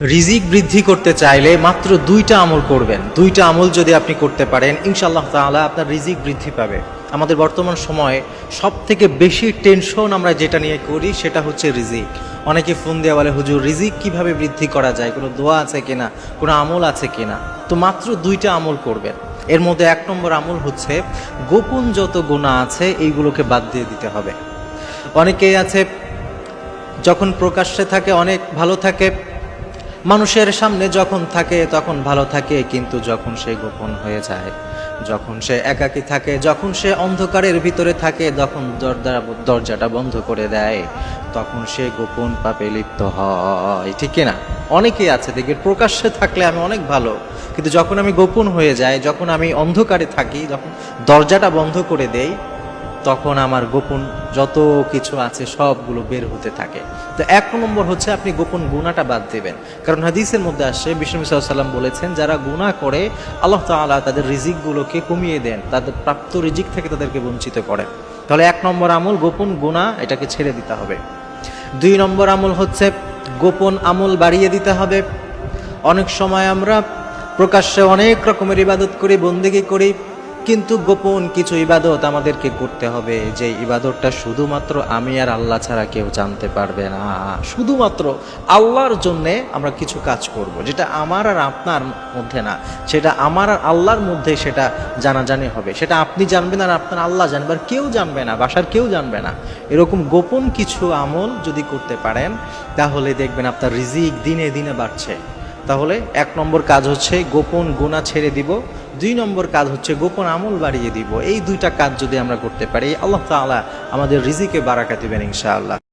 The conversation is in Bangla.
রিজিক বৃদ্ধি করতে চাইলে মাত্র দুইটা আমল করবেন। দুইটা আমল যদি আপনি করতে পারেন ইনশাআল্লাহ তাআলা আপনার রিজিক বৃদ্ধি পাবে। আমাদের বর্তমান সময়ে সব থেকে বেশি টেনশন আমরা যেটা নিয়ে করি সেটা হচ্ছে রিজিক। অনেকে ফোন দিয়ে বলে, হুজুর রিজিক কিভাবে বৃদ্ধি করা যায়, কোনো দোয়া আছে কিনা, কোনো আমল আছে কিনা। তো মাত্র দুইটা আমল করবেন। এর মধ্যে এক নম্বর আমল হচ্ছে গোপন যত গুনাহ আছে এইগুলোকে বাদ দিয়ে দিতে হবে। অনেকেই আছে যখন প্রকাশ্যে থাকে অনেক ভালো থাকে, মানুষের সামনে যখন থাকে তখন ভালো থাকে, কিন্তু যখন সে গোপন হয়ে যায়, যখন সে একাকী থাকে, যখন সে অন্ধকারের ভিতরে থাকে, তখন দরজাটা বন্ধ করে দেয়, তখন সে গোপন পাপে লিপ্ত হয়। ঠিক কিনা? অনেকেই আছে দেখবে প্রকাশ্যে থাকলে আমি অনেক ভালো, কিন্তু যখন আমি গোপন হয়ে যাই, যখন আমি অন্ধকারে থাকি, যখন দরজাটা বন্ধ করে দেই, তখন আমার গোপন যত কিছু আছে সবগুলো বের হতে থাকে। তো এক নম্বর হচ্ছে আপনি গোপন গুনাহটা বাদ দিবেন। কারণ হাদিসের মধ্যে আসছে, বিষ্ণু সাল্লাল্লাহু আলাইহি ওয়াসাল্লাম বলেছেন, যারা গুনাহ করে আল্লাহ তাআলা তাদের রিজিকগুলোকে কমিয়ে দেন, তাদের প্রাপ্ত রিজিক থেকে তাদেরকে বঞ্চিত করেন। তাহলে এক নম্বর আমল গোপন গুনাহ, এটাকে ছেড়ে দিতে হবে। দুই নম্বর আমল হচ্ছে গোপন আমল বাড়িয়ে দিতে হবে। অনেক সময় আমরা প্রকাশ্যে অনেক রকমের ইবাদত করি, বন্দেগী করি, কিন্তু গোপন কিছু ইবাদত আমাদেরকে করতে হবে, যে ইবাদতটা শুধুমাত্র আমি আর আল্লাহ ছাড়া কেউ জানতে পারবে না। শুধুমাত্র আল্লাহর জন্যে আমরা কিছু কাজ করব, যেটা আমার আর আপনার মধ্যে না, সেটা আমার আর আল্লাহর মধ্যে সেটা জানাজানি হবে। সেটা আপনি জানবেন আর আপনার আল্লাহ জানবে, আর কেউ জানবে না, বাসার কেউ জানবে না। এরকম গোপন কিছু আমল যদি করতে পারেন, তাহলে দেখবেন আপনার রিজিক দিনে দিনে বাড়ছে। তাহলে এক নম্বর কাজ হচ্ছে গোপন গুনাহ ছেড়ে দিব, দুই নম্বর কাজ হচ্ছে গোপন আমল বাড়িয়ে দিব। এই দুইটা কাজ যদি আমরা করতে পারি, আল্লাহ তাআলা আমাদের রিজিকে বারাকা দিবেন ইনশাআল্লাহ।